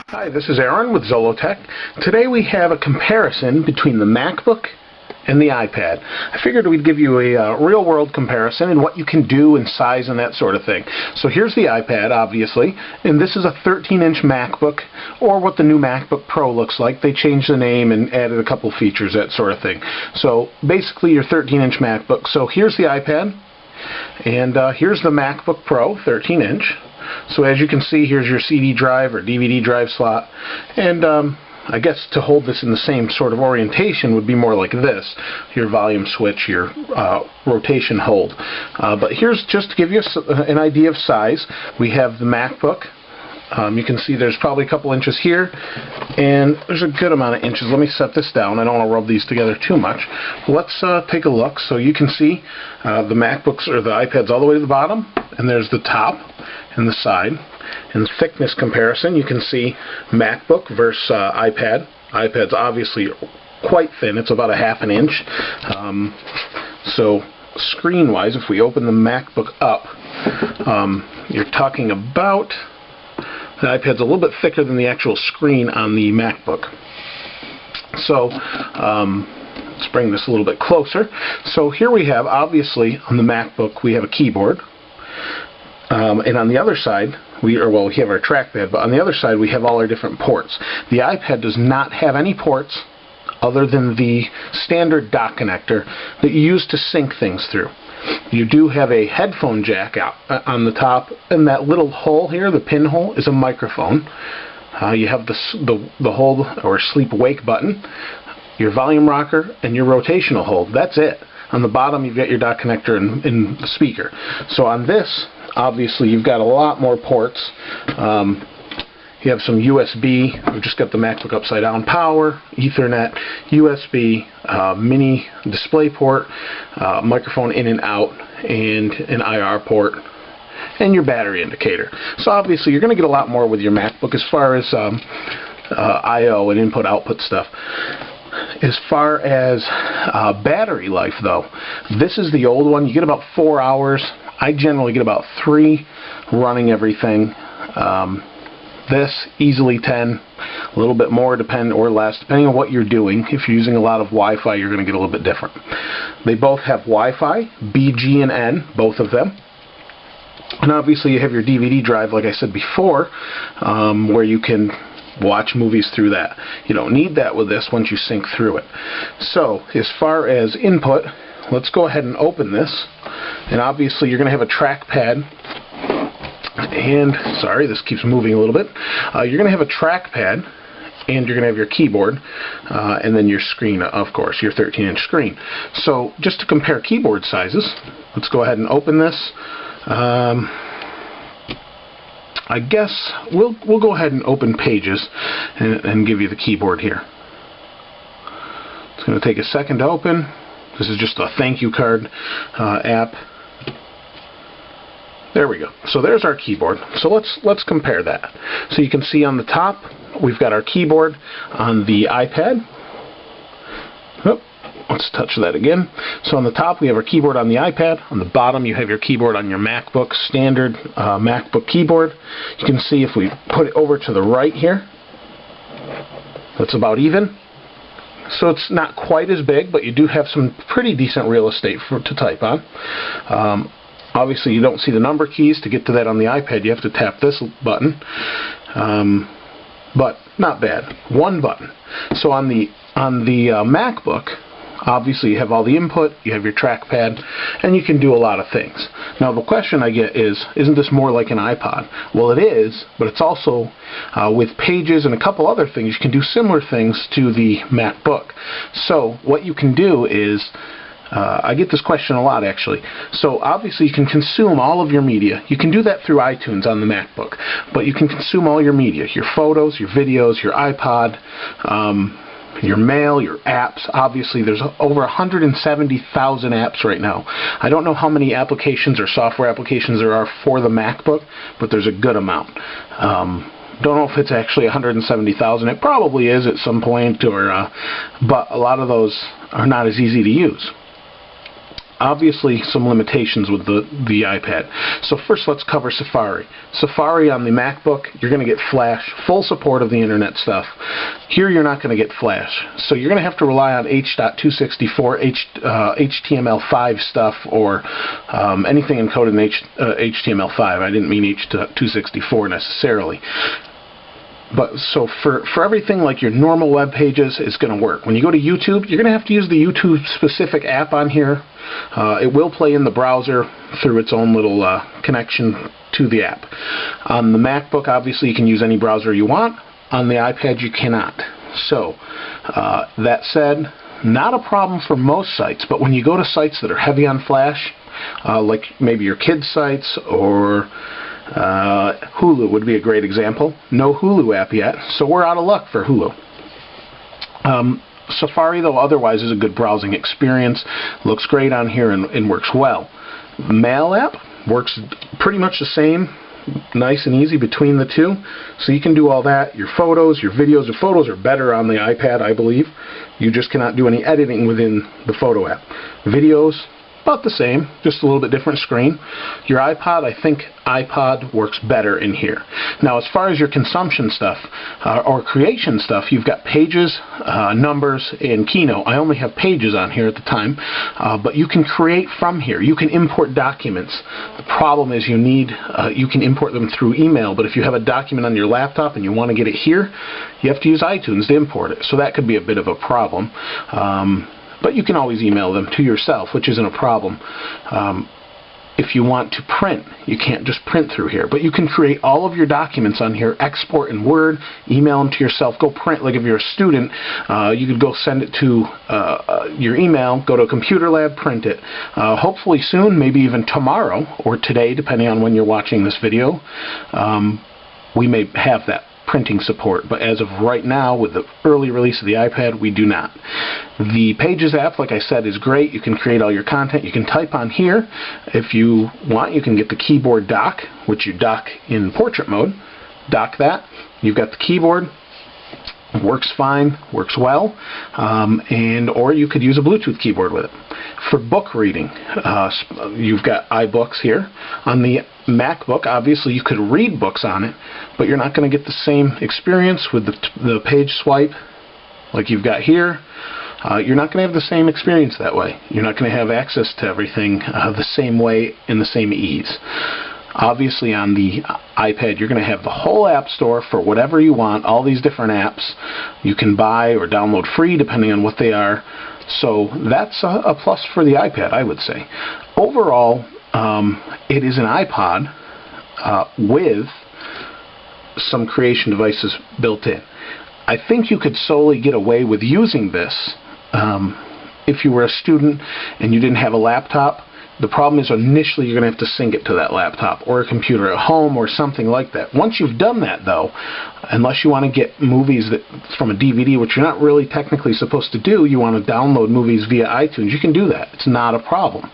Hi, this is Aaron with Zollotech. Today we have a comparison between the MacBook and the iPad. I figured we'd give you a real-world comparison and what you can do and size and that sort of thing. So here's the iPad, obviously, and this is a 13-inch MacBook, or what the new MacBook Pro looks like. They changed the name and added a couple features, that sort of thing. So basically your 13-inch MacBook. So here's the iPad, and here's the MacBook Pro, 13-inch. So as you can see, here's your CD drive or DVD drive slot, and I guess to hold this in the same sort of orientation would be more like this, your volume switch, your rotation hold. But here's just to give you an idea of size. We have the MacBook. You can see there's probably a couple inches here, and there's a good amount of inches. Let me set this down. I don't want to rub these together too much. Let's take a look. So you can see the MacBooks or the iPads all the way to the bottom, and there's the top and the side. In the thickness comparison, you can see MacBook versus iPad. iPad's obviously quite thin. It's about a ½ an inch. So screen-wise, if we open the MacBook up, you're talking about the iPad's a little bit thicker than the actual screen on the MacBook. So let's bring this a little bit closer. So here we have, obviously, on the MacBook, we have a keyboard. And on the other side, we have our trackpad, but on the other side we have all our different ports. The iPad does not have any ports other than the standard dock connector that you use to sync things through. You do have a headphone jack out on the top, and that little hole here, the pinhole, is a microphone. You have the hold or sleep-wake button, your volume rocker, and your rotational hold. That's it. On the bottom, you've got your dock connector and the speaker. So on this, obviously, you've got a lot more ports. You have some USB. We've just got the MacBook upside down power, Ethernet, USB, mini display port, microphone in and out, and an IR port, and your battery indicator. So obviously, you're going to get a lot more with your MacBook as far as I/O and input-output stuff. As far as battery life, though, this is the old one. You get about 4 hours. I generally get about 3 running everything. This, easily 10, a little bit more or less, depending on what you're doing. If you're using a lot of Wi-Fi, you're going to get a little bit different. They both have Wi-Fi, B, G, and N, both of them. And obviously you have your DVD drive, like I said before, where you can watch movies through that. You don't need that with this once you sync through it. So, as far as input, let's go ahead and open this. And obviously you're going to have a trackpad. And, sorry, this keeps moving a little bit. You're going to have a trackpad, and you're going to have your keyboard, and then your screen, of course, your 13-inch screen. So, just to compare keyboard sizes, let's go ahead and open this. I guess we'll go ahead and open Pages and give you the keyboard here. It's going to take a second to open. This is just a thank you card app. There we go. So there's our keyboard. So let's compare that. So you can see on the top we've got our keyboard on the iPad. Oh, let's touch that again. So on the top we have our keyboard on the iPad. On the bottom you have your keyboard on your MacBook, standard MacBook keyboard. You can see if we put it over to the right here, that's about even. So it's not quite as big, but you do have some pretty decent real estate to type on. Obviously you don't see the number keys. To get to that on the iPad you have to tap this button. But not bad. One button. So on the MacBook, obviously you have all the input, you have your trackpad, and you can do a lot of things. Now the question I get is, isn't this more like an iPod? Well, it is, but it's also with Pages and a couple other things, you can do similar things to the MacBook. So what you can do is, I get this question a lot actually. So obviously you can consume all of your media. You can do that through iTunes on the MacBook, but you can consume all your media, your photos, your videos, your iPod, your mail, your apps. Obviously there's over 170,000 apps right now. I don't know how many applications or software applications there are for the MacBook, but there's a good amount. Don't know if it's actually 170,000. It probably is at some point, but a lot of those are not as easy to use. obviously some limitations with the iPad. So first let's cover Safari. Safari on the MacBook, you're going to get Flash, full support of the internet stuff. Here you're not going to get Flash. So you're going to have to rely on H.264, HTML5 stuff, or anything encoded in HTML5. I didn't mean H.264 necessarily. But so for everything like your normal web pages, it's going to work. When you go to YouTube, you're going to have to use the YouTube specific app on here. It will play in the browser through its own little connection to the app. On the MacBook, obviously, you can use any browser you want. On the iPad, you cannot. So that said, not a problem for most sites, but when you go to sites that are heavy on Flash, like maybe your kids' sites or Hulu would be a great example. No Hulu app yet, so we're out of luck for Hulu. Safari, though, otherwise is a good browsing experience. Looks great on here and works well. Mail app works pretty much the same, nice and easy between the two. So you can do all that. Your photos, your videos. Your photos are better on the iPad, I believe. You just cannot do any editing within the photo app. Videos, about the same, just a little bit different screen. Your iPod, I think iPod works better in here. Now, as far as your consumption stuff or creation stuff, you've got Pages, Numbers, and Keynote. I only have Pages on here at the time, but you can create from here. You can import documents. The problem is you can import them through email, but if you have a document on your laptop and you want to get it here, you have to use iTunes to import it. So that could be a bit of a problem. But you can always email them to yourself, which isn't a problem. If you want to print, you can't just print through here. But you can create all of your documents on here, export in Word, email them to yourself, go print. Like if you're a student, you could go send it to your email, go to a computer lab, print it. Hopefully soon, maybe even tomorrow or today, depending on when you're watching this video, we may have that printing support, but as of right now, with the early release of the iPad, we do not. The Pages app, like I said, is great. You can create all your content. You can type on here. If you want, you can get the keyboard dock, which you dock in portrait mode. Dock that. You've got the keyboard. Works fine, works well, or you could use a Bluetooth keyboard with it. For book reading, you've got iBooks here. On the MacBook, obviously you could read books on it, but you're not going to get the same experience with the page swipe like you've got here. You're not going to have the same experience that way. You're not going to have access to everything the same way in the same ease. Obviously on the iPad you're going to have the whole App Store for whatever you want, all these different apps you can buy or download free depending on what they are. So that's a plus for the iPad, I would say. Overall, it is an iPod with some creation devices built in. I think you could solely get away with using this if you were a student and you didn't have a laptop. The problem is initially you're going to have to sync it to that laptop or a computer at home or something like that. Once you've done that, though, unless you want to get movies from a DVD, which you're not really technically supposed to do, you want to download movies via iTunes, you can do that. It's not a problem.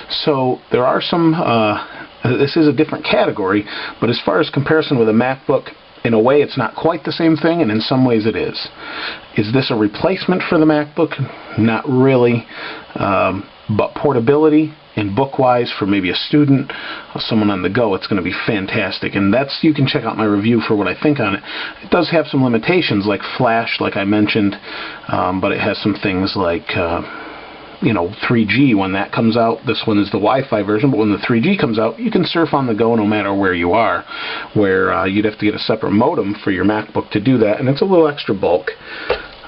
So there are some, this is a different category, but as far as comparison with a MacBook, in a way it's not quite the same thing, and in some ways it is. Is this a replacement for the MacBook? Not really, but portability and book-wise for maybe a student or someone on the go, it's going to be fantastic. And you can check out my review for what I think on it. It does have some limitations like Flash, like I mentioned, but it has some things like 3G when that comes out. This one is the Wi-Fi version, but when the 3G comes out, you can surf on the go no matter where you are, where you'd have to get a separate modem for your MacBook to do that, and it's a little extra bulk.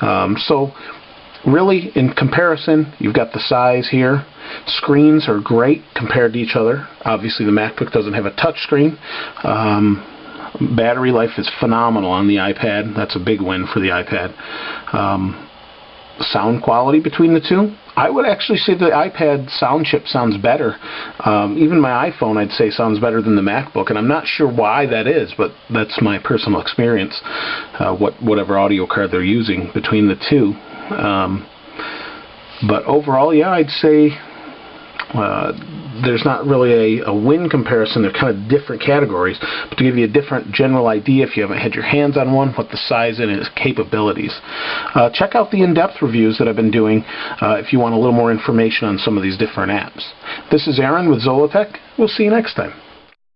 So really, in comparison, you've got the size here. Screens are great compared to each other. Obviously, the MacBook doesn't have a touch screen. Battery life is phenomenal on the iPad. That's a big win for the iPad. Sound quality between the two, I would actually say the iPad sound chip sounds better. Even my iPhone, I'd say, sounds better than the MacBook, and I'm not sure why that is, but that's my personal experience, whatever audio card they're using between the two. But overall, yeah, I'd say there's not really a win comparison. They're kind of different categories, but to give you a different general idea, if you haven't had your hands on one, what the size and its capabilities. Check out the in-depth reviews that I've been doing if you want a little more information on some of these different apps. This is Aaron with Zollotech. We'll see you next time.